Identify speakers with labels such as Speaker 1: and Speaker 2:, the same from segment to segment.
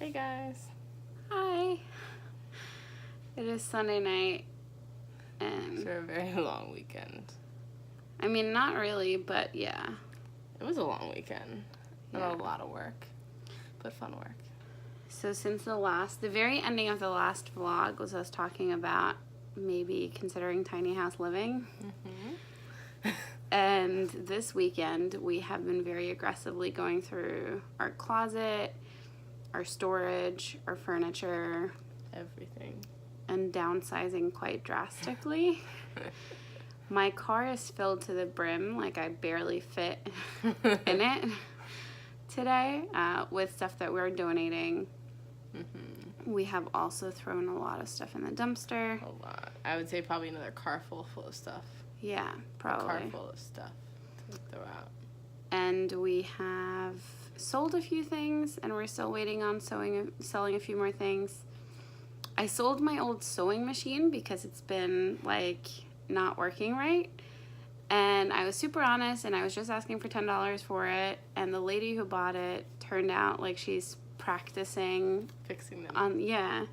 Speaker 1: Hey guys.
Speaker 2: Hi. It is Sunday night, and
Speaker 1: After a very long weekend.
Speaker 2: I mean, not really, but yeah.
Speaker 1: It was a long weekend. And
Speaker 2: Yeah.
Speaker 1: a lot of work. But fun work.
Speaker 2: So since the very ending of the last vlog was us talking about maybe considering tiny house living.
Speaker 1: Mm-hmm.
Speaker 2: And this weekend, we have been very aggressively going through our closet, our storage, our furniture,
Speaker 1: Everything.
Speaker 2: and downsizing quite drastically. My car is filled to the brim, like I barely fit in it today, with stuff that we're donating.
Speaker 1: Mm-hmm.
Speaker 2: We have also thrown a lot of stuff in the dumpster.
Speaker 1: A lot. I would say probably another car full of stuff.
Speaker 2: Yeah, probably.
Speaker 1: A car full of stuff to throw out.
Speaker 2: And we have sold a few things, and we're still waiting on selling a few more things. I sold my old sewing machine because it's been like not working right, and I was super honest, and I was just asking for $10 for it, and the lady who bought it turned out like she's practicing
Speaker 1: Fixing them.
Speaker 2: Yeah,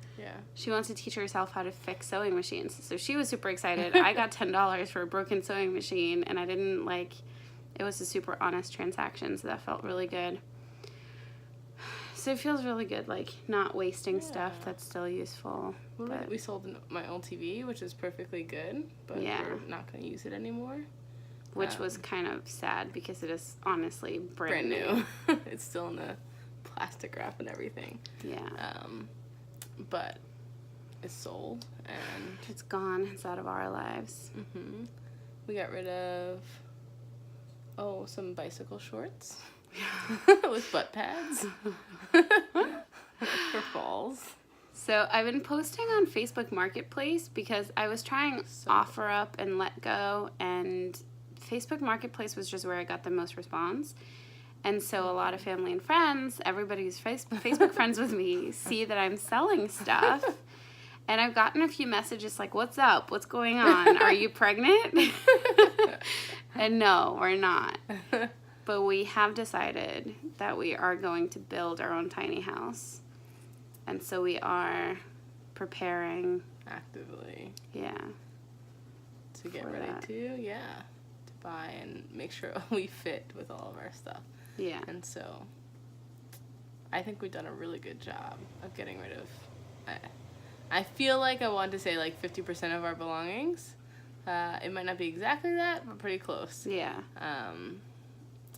Speaker 2: she wants to teach herself how to fix sewing machines, so she was super excited. I got $10 for a broken sewing machine, and I didn't like it was a super honest transaction, so that felt really good. So it feels really good, like not wasting stuff that's still useful. But
Speaker 1: We sold my old TV, which is perfectly good, but we're not going to use it anymore.
Speaker 2: Which was kind of sad because it is honestly brand
Speaker 1: new. It's still in the plastic wrap and everything.
Speaker 2: Yeah.
Speaker 1: But it's sold and
Speaker 2: it's gone. It's out of our lives.
Speaker 1: Mm-hmm. We got rid of some bicycle shorts with butt pads for falls.
Speaker 2: So I've been posting on Facebook Marketplace because I was trying OfferUp and Let Go, and Facebook Marketplace was just where I got the most response. And so a lot of family and friends, everybody who's Facebook friends with me, see that I'm selling stuff. And I've gotten a few messages like, what's up? What's going on? Are you pregnant? And no, we're not. But we have decided that we are going to build our own tiny house. And so we are preparing.
Speaker 1: Actively.
Speaker 2: Yeah.
Speaker 1: To get ready to buy and make sure we fit with all of our stuff.
Speaker 2: Yeah.
Speaker 1: And so I think we've done a really good job of getting rid of, I feel like I want to say like 50% of our belongings. It might not be exactly that, but pretty close.
Speaker 2: Yeah.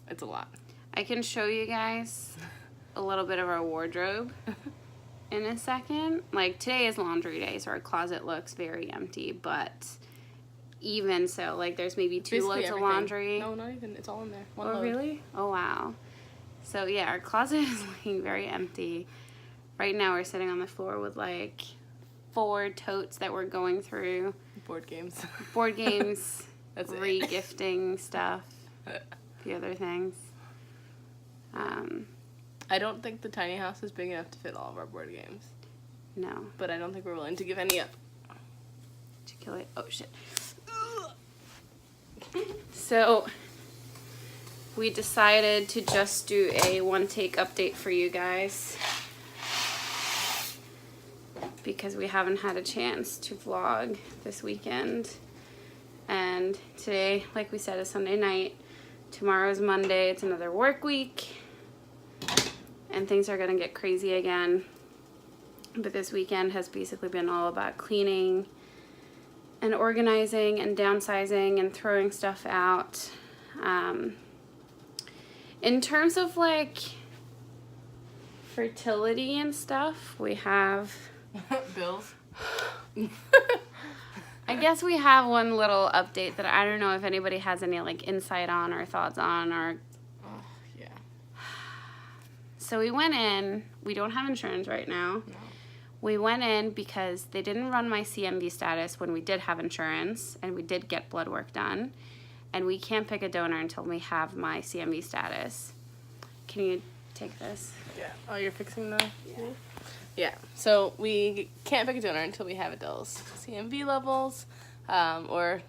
Speaker 1: It's a lot.
Speaker 2: I can show you guys a little bit of our wardrobe in a second. Like today is laundry day, so our closet looks very empty, but even so, like there's maybe two loads of laundry.
Speaker 1: No, not even. It's all in there. One
Speaker 2: load.
Speaker 1: load.
Speaker 2: Really? Oh, wow. So yeah, our closet is looking very empty. Right now we're sitting on the floor with like 4 totes that we're going through.
Speaker 1: Board games.
Speaker 2: That's re-gifting stuff. The other things.
Speaker 1: I don't think the tiny house is big enough to fit all of our board games.
Speaker 2: No.
Speaker 1: But I don't think we're willing to give any up.
Speaker 2: Did you kill it? Oh, shit. So, we decided to just do a one-take update for you guys. Because we haven't had a chance to vlog this weekend. And today, like we said, is Sunday night. Tomorrow's Monday. It's another work week. And things are going to get crazy again. But this weekend has basically been all about cleaning and organizing and downsizing and throwing stuff out. In terms of like fertility and stuff, we have...
Speaker 1: Bills?
Speaker 2: I guess we have one little update that I don't know if anybody has any like insight on or thoughts on or...
Speaker 1: yeah.
Speaker 2: So we went in. We don't have insurance right now.
Speaker 1: No.
Speaker 2: We went in because they didn't run my CMV status when we did have insurance, and we did get blood work done. And we can't pick a donor until we have my CMV status. Can you take this?
Speaker 1: Yeah. Oh, you're fixing the... Yeah. So we can't pick a donor until we have Adele's CMV levels, or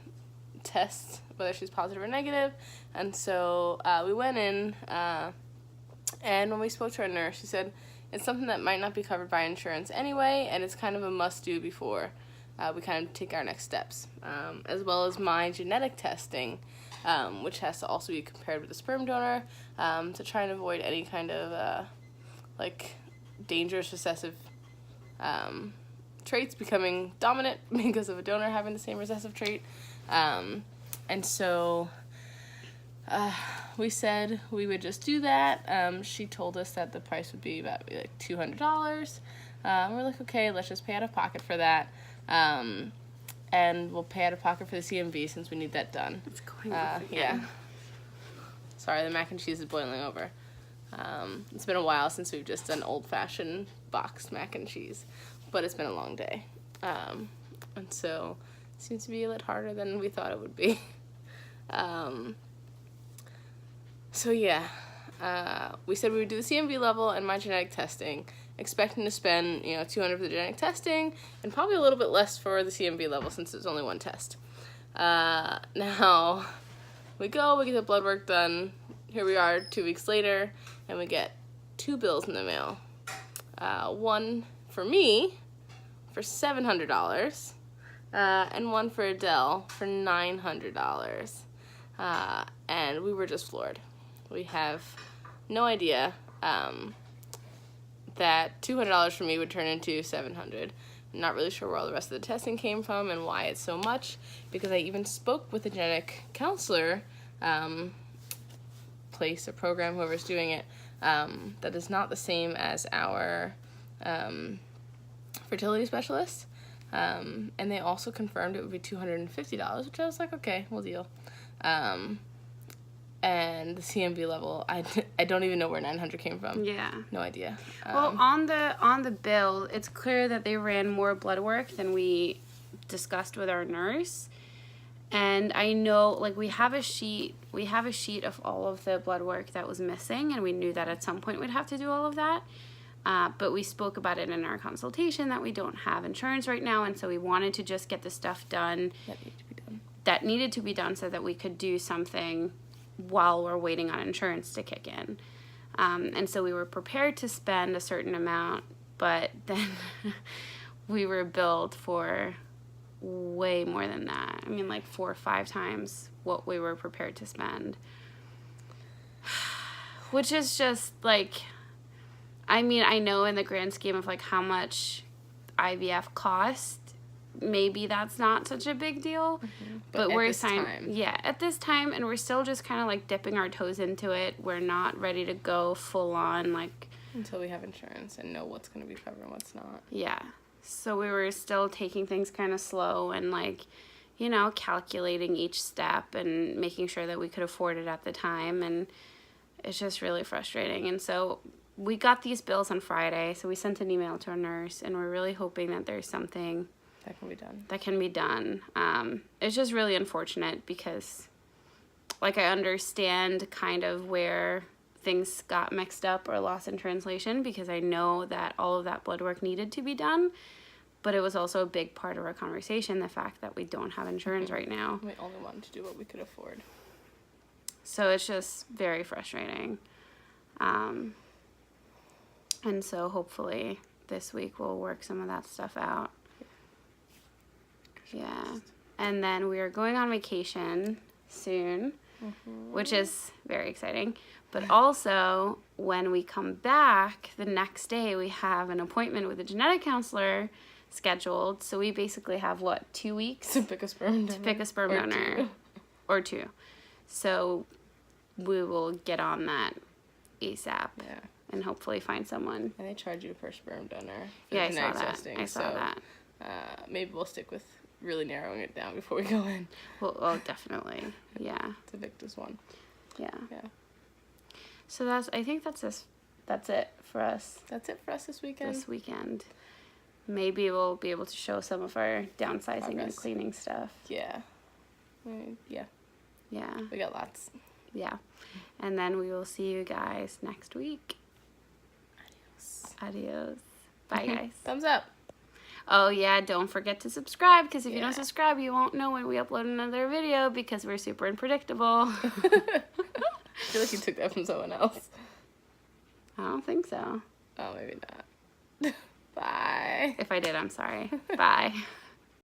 Speaker 1: test whether she's positive or negative. And so we went in, and when we spoke to our nurse, she said, it's something that might not be covered by insurance anyway, and it's kind of a must-do before we kind of take our next steps, as well as my genetic testing, which has to also be compared with a sperm donor to try and avoid any kind of dangerous recessive traits becoming dominant because of a donor having the same recessive trait. And so we said we would just do that. She told us that the price would be about like $200. We're like, okay, let's just pay out of pocket for that. And we'll pay out of pocket for the CMV since we need that done.
Speaker 2: It's going off again.
Speaker 1: Yeah. Sorry, the mac and cheese is boiling over. It's been a while since we've just done old-fashioned boxed mac and cheese, but it's been a long day. And so it seems to be a little harder than we thought it would be. So yeah, we said we would do the CMV level and my genetic testing, expecting to spend, $200 for the genetic testing and probably a little bit less for the CMV level since it's only one test. Now, we get the blood work done. Here we are 2 weeks later, and we get 2 bills in the mail. One for me for $700, and one for Adele for $900. And we were just floored. We have no idea that $200 for me would turn into $700. I'm not really sure where all the rest of the testing came from and why it's so much, because I even spoke with a genetic counselor place or program, whoever's doing it, that is not the same as our fertility specialist. And they also confirmed it would be $250, which I was like, okay, we'll deal. And the CMV level, I don't even know where 900 came from.
Speaker 2: Yeah.
Speaker 1: No idea.
Speaker 2: Well, on the bill, it's clear that they ran more blood work than we discussed with our nurse. And I know, we have a sheet of all of the blood work that was missing, and we knew that at some point we'd have to do all of that. But we spoke about it in our consultation that we don't have insurance right now, and so we wanted to just get the stuff done that needed to be done so that we could do something while we're waiting on insurance to kick in. And so we were prepared to spend a certain amount, but then we were billed for way more than that. I mean, 4 or 5 times what we were prepared to spend. Which is just, I know in the grand scheme of, how much IVF cost, maybe that's not such a big deal. Mm-hmm. But we're at this time, and we're still just kind of, dipping our toes into it. We're not ready to go full on,
Speaker 1: until we have insurance and know what's going to be covered and what's not.
Speaker 2: Yeah. So we were still taking things kind of slow and, calculating each step and making sure that we could afford it at the time. And it's just really frustrating. And so we got these bills on Friday, so we sent an email to our nurse, and we're really hoping that there's something
Speaker 1: that can be done.
Speaker 2: It's just really unfortunate because, I understand kind of where things got mixed up or lost in translation, because I know that all of that blood work needed to be done, but it was also a big part of our conversation, the fact that we don't have insurance right now.
Speaker 1: We only wanted to do what we could afford.
Speaker 2: So it's just very frustrating. And so hopefully this week we'll work some of that stuff out. Yeah. And then we are going on vacation soon, which is very exciting. But also, when we come back, the next day we have an appointment with a genetic counselor scheduled. So we basically have, 2 weeks?
Speaker 1: To pick a sperm donor.
Speaker 2: Or two. So we will get on that ASAP.
Speaker 1: Yeah.
Speaker 2: And hopefully find someone.
Speaker 1: And they charge you per sperm donor.
Speaker 2: Yeah, I saw that. I saw that.
Speaker 1: Maybe we'll stick with really narrowing it down before we go in.
Speaker 2: Well, definitely. Yeah.
Speaker 1: To Victor's one.
Speaker 2: Yeah.
Speaker 1: Yeah.
Speaker 2: So I think that's it for us.
Speaker 1: That's it for us this weekend.
Speaker 2: Maybe we'll be able to show some of our downsizing and cleaning stuff.
Speaker 1: Yeah. Yeah.
Speaker 2: Yeah.
Speaker 1: We got lots.
Speaker 2: Yeah. And then we will see you guys next week. Adios. Bye, guys.
Speaker 1: Thumbs up.
Speaker 2: Oh, yeah, don't forget to subscribe, because if you don't subscribe, you won't know when we upload another video, because we're super unpredictable.
Speaker 1: I feel like you took that from someone else.
Speaker 2: I don't think so.
Speaker 1: Oh, maybe not. Bye.
Speaker 2: If I did, I'm sorry. Bye.